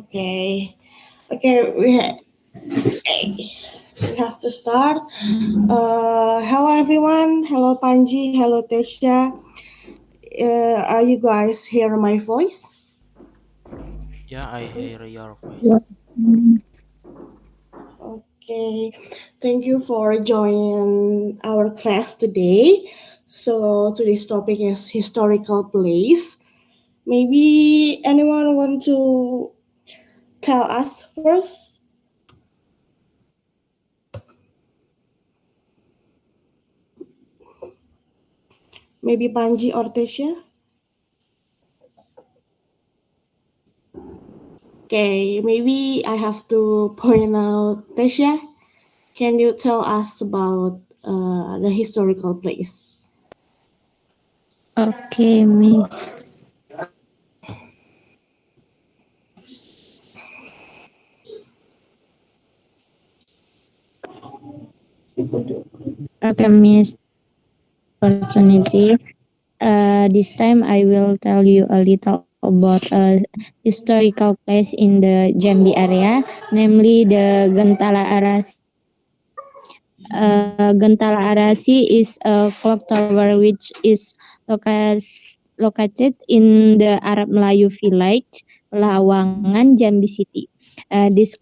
Okay. Okay, we have to start. Hello everyone. Hello Panji. Hello Tesha. Are you guys hear my voice? Yeah, I hear your voice. Yeah. Okay. Thank you for joining our class today. So today's topic is historical place. Maybe anyone want to tell us first? Maybe Panji or Tesha? Okay, maybe I have to point out Tesha. Can you tell us about the historical place? Okay, Miss. Okay, Miss. Opportunity. This time I will tell you a little about a historical place in the Jambi area, namely the Gentala Arasi. Gentala Arasi is a clock tower which is located in the Arab Melayu village, Lawangan, Jambi City. This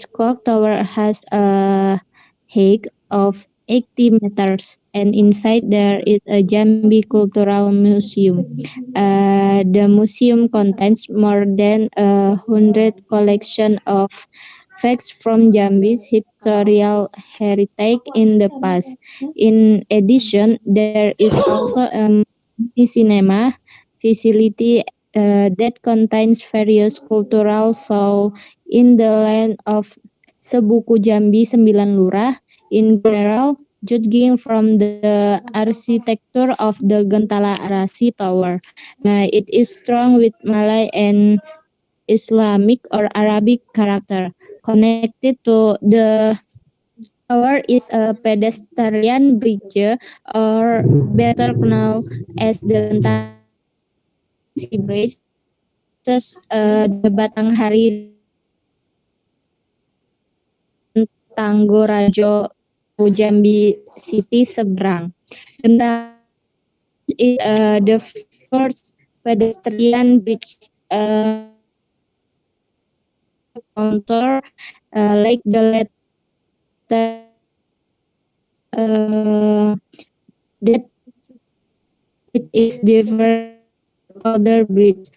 clock tower has a height of 80 meters, and inside there is a Jambi Cultural Museum. The museum contains more than 100 collection of facts from Jambi's historical heritage in the past. In addition, there is also a mini cinema facility that contains various cultural shows in the land of Sebuku Jambi Sembilan Lurah. In general, judging from the architecture of the Gentala Arasi Tower, it is strong with Malay and Islamic or Arabic character. Connected to the tower is a pedestrian bridge, or better known as the Gentala Arasi Bridge, which crosses the Batanghari Tanggorajo to Jambi City seberang. Gentala is the first pedestrian bridge counter like the uh, that it is different other bridge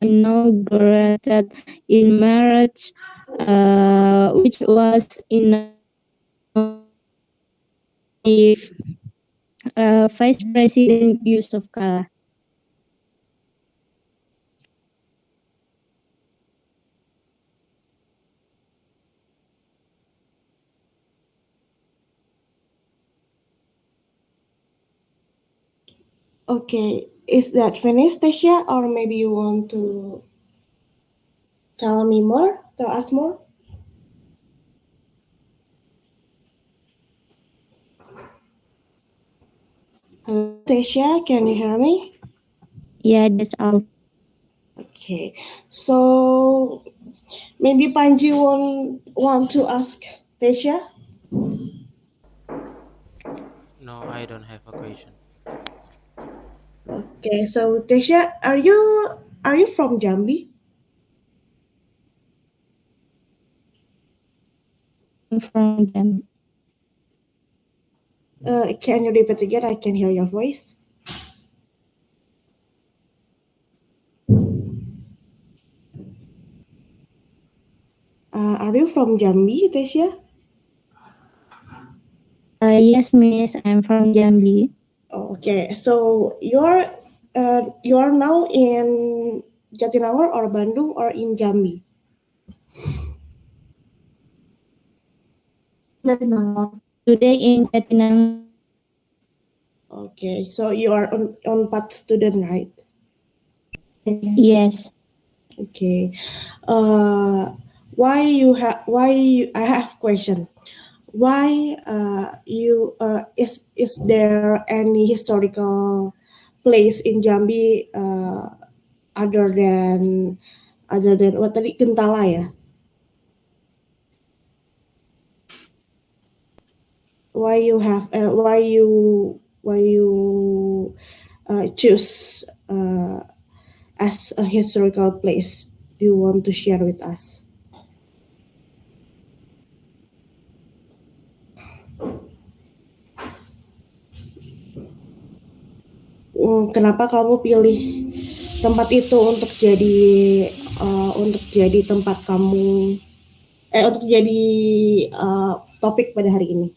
inaugurated in March, which was by Vice President Yusuf Kala. Okay, is that finished, Tasha? Or maybe you want to tell me more? Tell us more? Hello, Tasha, can you hear me? Yeah, that's all. Okay, so maybe Panji want to ask Tasha? No, I don't have a question. Okay, so Tasha, are you from Jambi? I'm from them. Can you repeat again? I can hear your voice. Are you from Jambi, Tasha? Yes, Miss, I'm from Jambi. Okay, so you're now in Jatinangor or Bandung or in Jambi? Today in Jatinangor. Okay, so you are on path student, right? Yes. Okay. Uh, I have question. Why you is there any historical place in Jambi other than what tadi Gentala ya? Why you choose as a historical place? Do you want to share with us? Kenapa kamu pilih tempat itu untuk jadi tempat kamu untuk jadi topik pada hari ini?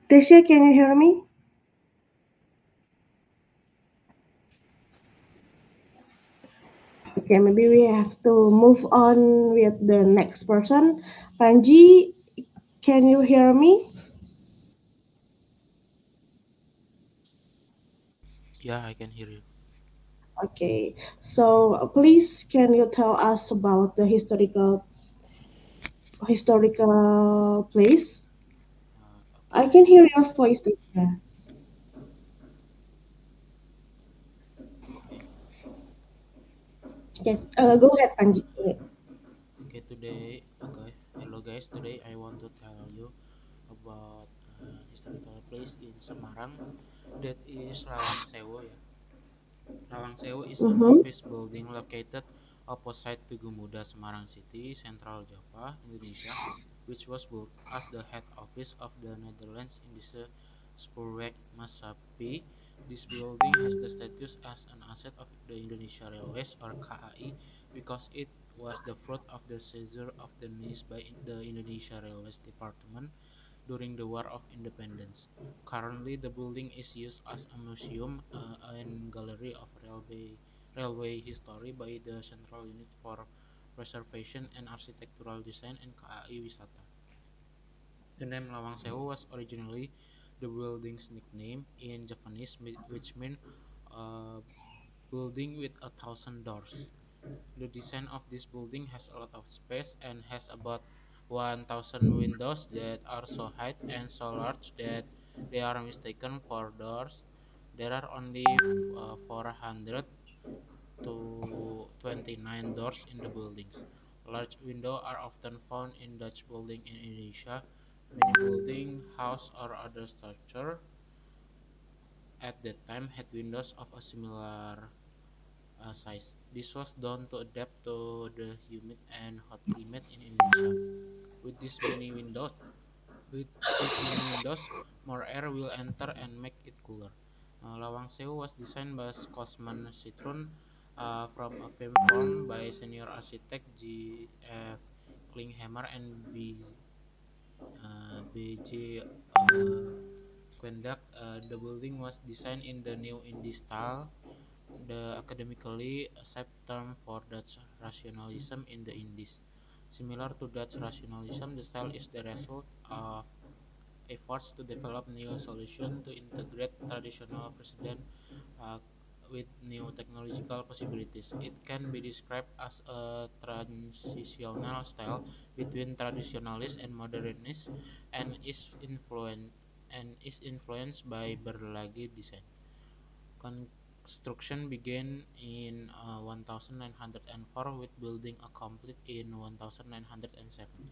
Tesha, can you hear me? Okay, maybe we have to move on with the next person. Panji, can you hear me? Yeah, I can hear you. Okay, so please can you tell us about the historical place? I Okay. can hear your voice. Yeah. Okay. Yes. Go ahead, Panji. Go ahead. Okay. Today, okay. Hello guys. Today I want to tell you about historical place in Semarang that is Lawang Sewu. Ya. Lawang Sewu is an Mm-hmm. office building located opposite Tugu Muda, Semarang City, Central Java, Indonesia, which was built as the head office of the Netherlands Indische Spoorweg Maatschappij. This building has the status as an asset of the Indonesia Railways or KAI because it was the fruit of the seizure of the NIS by the Indonesia Railways Department during the War of Independence. Currently, the building is used as a museum and gallery of railway history by the Central Unit for Preservation and Architectural Design and KAI Wisata. The name Lawang Sewu was originally the building's nickname in Javanese, which means uh, building with 1,000 doors. The design of this building has a lot of space and has about 1,000 windows that are so high and so large that they are mistaken for doors. There are only 400 to 29 doors in the buildings. Large windows are often found in Dutch buildings in Indonesia. Many buildings, houses, or other structures at that time had windows of a similar size. This was done to adapt to the humid and hot climate in Indonesia. With this many windows, With many windows, more air will enter and make it cooler. Lawang Sewu was designed by Cosman Citrun from a firm by senior architect G. F. Klinghammer and B. J. Quendak. The building was designed in the New Indie style, the academically accepted term for Dutch rationalism in the Indies. Similar to Dutch rationalism, the style is the result of efforts to develop new solutions to integrate traditional precedent uh, with new technological possibilities. It can be described as a transitional style between traditionalist and modernist, and is influenced by Berlage design. Construction began in 1904 with building a complete in 1907.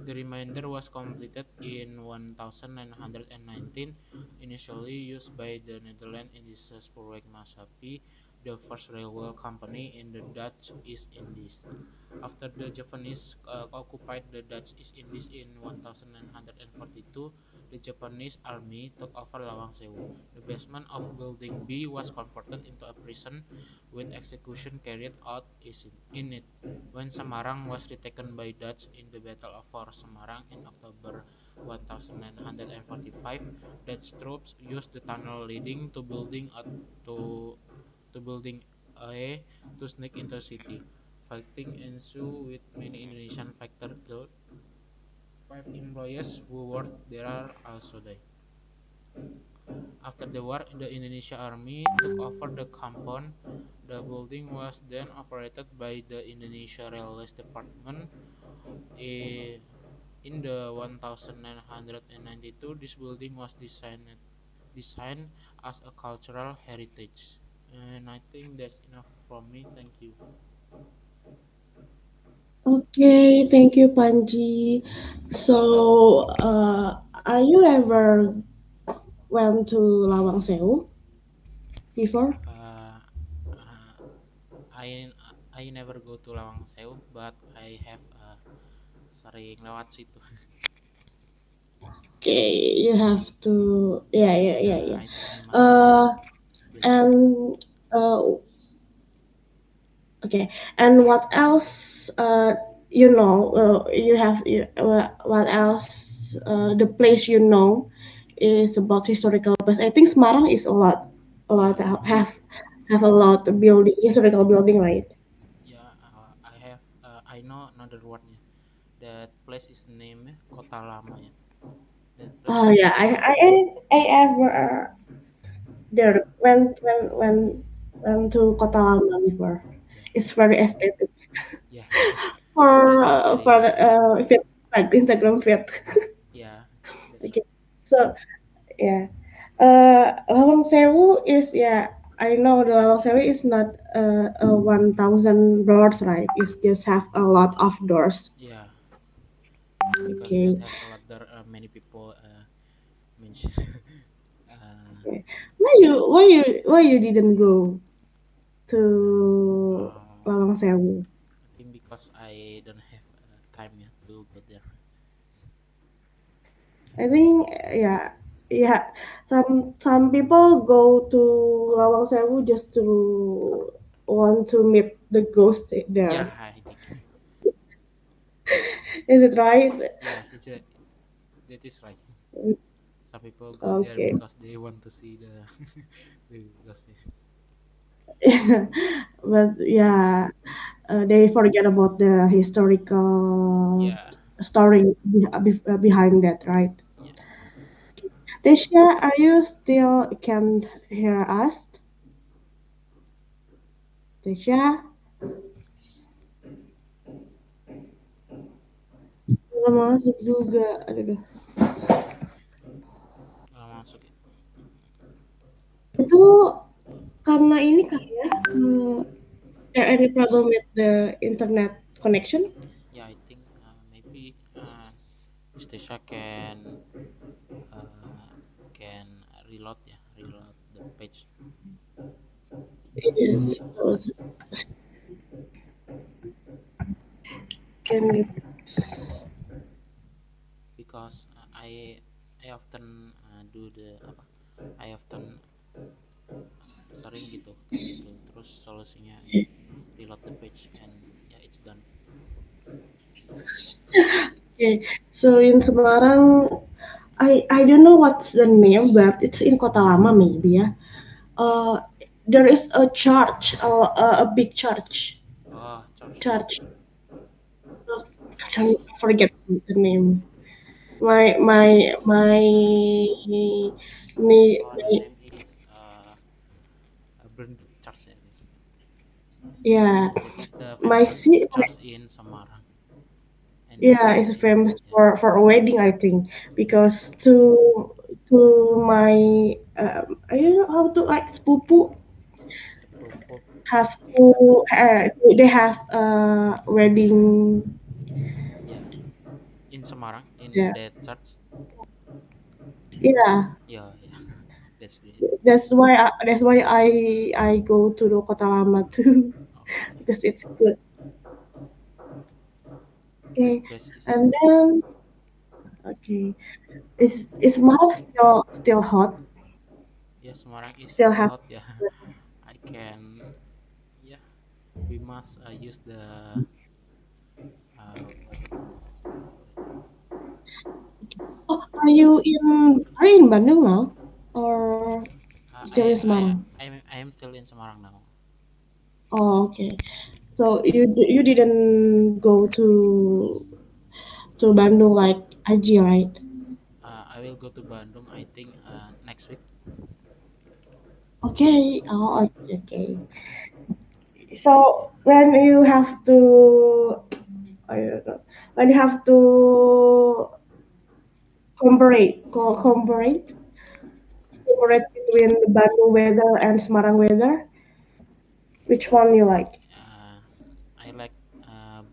The remainder was completed in 1919, initially used by the Netherlands Indische Spoorwegmaatschappij, the first railway company in the Dutch East Indies. After the Japanese occupied the Dutch East Indies in 1942, the Japanese army took over Lawang Sewu. The basement of Building B was converted into a prison, with execution carried out in it. When Semarang was retaken by Dutch in the Battle of Fort Semarang in October 1945, Dutch troops used the tunnel leading to building A to sneak into the city. Fighting ensued with many Indonesian fighters killed. Five employees who worked there are also died. After the war, the Indonesian Army took over the compound. The building was then operated by the Indonesia Railways Department. In the 1992, this building was designed as a cultural heritage. And I think that's enough from me. Thank you. Okay, thank you, Panji. So, are you ever went to Lawang Sewu before? Uh, uh, I never go to Lawang Sewu, but I have sering lewat situ. Okay, you have to. Yeah, yeah, Ya, yeah, yeah. I must Uh, explain. and okay, and what else? You have what else? The place is about historical place. I think Semarang is a Ya, lot have a lot of building historical building, right? ya, I know another wordnya. That place is named Kota Lama ya. That place Oh is yeah, Kota Lama. I ever there went to Kota Lama before. Ya, It's very aesthetic ya. for Place is if aesthetic. it's like Instagram feed. Yeah, that's Okay, right. so yeah, Lawang Sewu is yeah. I know the Lawang Sewu is not a 1,000 doors, right? It's just have a lot of doors. Yeah, because that Okay. has a lot there many people mention. uh, Okay. Why you didn't go to uh, Lawang Sewu? I think because I don't have time ya to go there. I think yeah, yeah. Some people go to Lawang Sewu just to want to meet the ghost Yeah, there. I think. Is it right? Yeah, that is right. Some people go there Okay. because they want to see the the ghost. But yeah, they forget about the historical Yeah, story behind that, right? yeah. Tisha, are you still can hear us? Tisha, nggak masuk juga. Aduh. Masuk ya. Itu karena ini kah ya? There any problem with the internet connection? Yeah, I think maybe Mistasha uh, can reload the page Yes. Can you? because I often do the apa? I often sering gitu kayak gitu. Terus solusinya ya reload the page and ya it's done. Okay, so in Semarang, I don't know what's the name, but it's in Kota Lama maybe ya. Uh, there is a church, a big church, Oh, church. church. I don't forget the name. My me, Oh, the name is Burn Church, I think. yeah, That is the my famous see, church in Semarang, and yeah, it's it's famous yeah, for a wedding, I think, because to my I don't know how to like sepupu sepupu. have to they have a wedding Yeah, in Semarang in there. that church. Yeah, Yeah, yeah, that's great. that's why I go to the Kota Lama too Oh, because it's good. good Okay, places. and then okay, is Mao still hot? Yeah, Semarang is Still still have hot. Yeah, I can. Yeah, we must use the what Oh, are you in Bandung now? Or still in Semarang? I am still in Semarang now. Oh, okay. So you didn't go to Bandung like Aji, right? I will go to Bandung. I think next week. Okay. Oh, okay. Okay. So when you have to, I don't know, when you have to compare between the Bandung weather and Semarang weather, which one you like? Uh, I like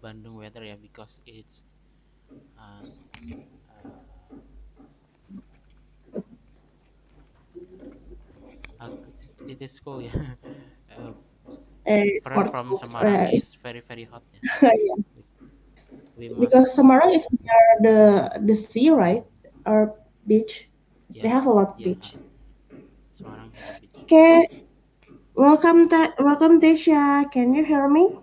Bandung weather ya because it's uh, uh, it is cool ya. uh, Different Hot, from hot, Semarang is very hot ya. We, we because must Semarang is near the sea, right? Or beach. They yeah have a lot of yeah beach. Semarang has a beach. Okay, welcome, Tesha. Can you hear me?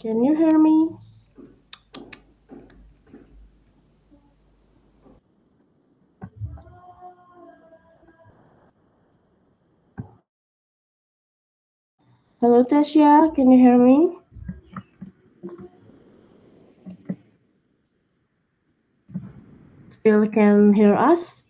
Can you hear me? Hello, Tesha. Can you hear me? Still can hear us?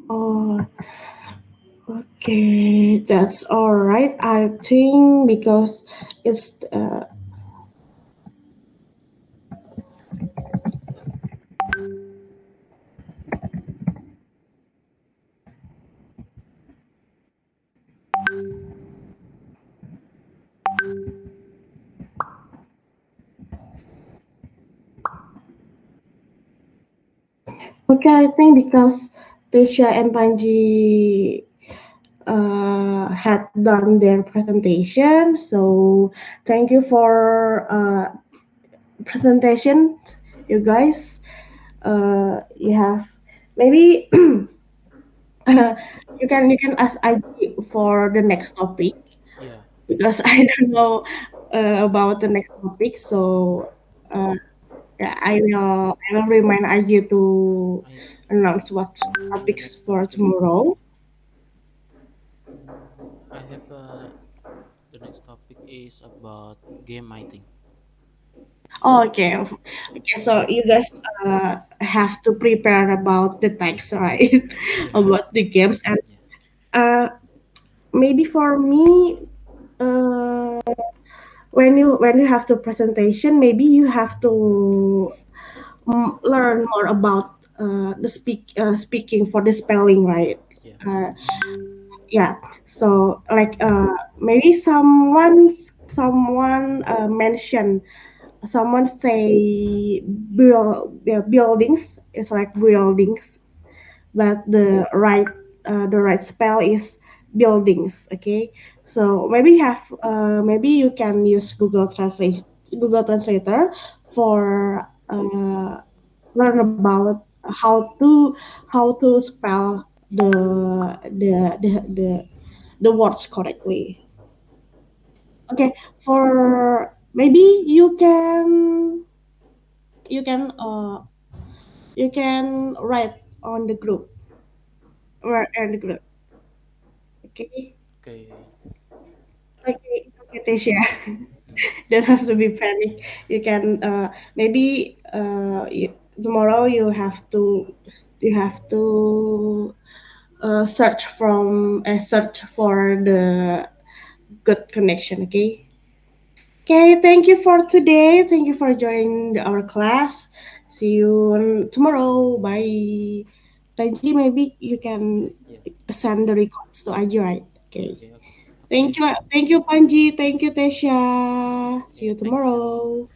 Oh, okay, that's all right. I think because it's okay. I think because Tesha and Panji had done their presentation. So thank you for presentation, you guys. You have maybe you can ask IG for the next topic Yeah, because I don't know about the next topic. So uh, yeah, I will remind IG to I announce what I think the topics next for topic tomorrow. I have the next topic is about game. I think. Oh, okay. Okay, so you guys have to prepare about the text, right? Yeah, About the games and yeah, uh, maybe for me, uh, when you have the presentation, maybe you have to learn more about the speaking for the spelling, right? yeah. Uh, Yeah. So like maybe someone mentioned, someone say buildings is like buildings, but the right spell is buildings. Okay, so maybe you can use Google Translator for learn about how to spell the words correctly. Okay, for maybe you can you can write on the group or in the group. Okay. Okay. Okay, okay, Tisha. Don't have to be panic. You can maybe tomorrow you have to search for the good connection. Okay. Okay. Thank you for today. Thank you for joining our class. See you tomorrow. Bye. Tanji, maybe you can Yeah. send the records to Aji, right? Okay. Okay. Okay. Thank Okay. you, Panji. Thank you, Tesha. See Okay. you Thank you. tomorrow.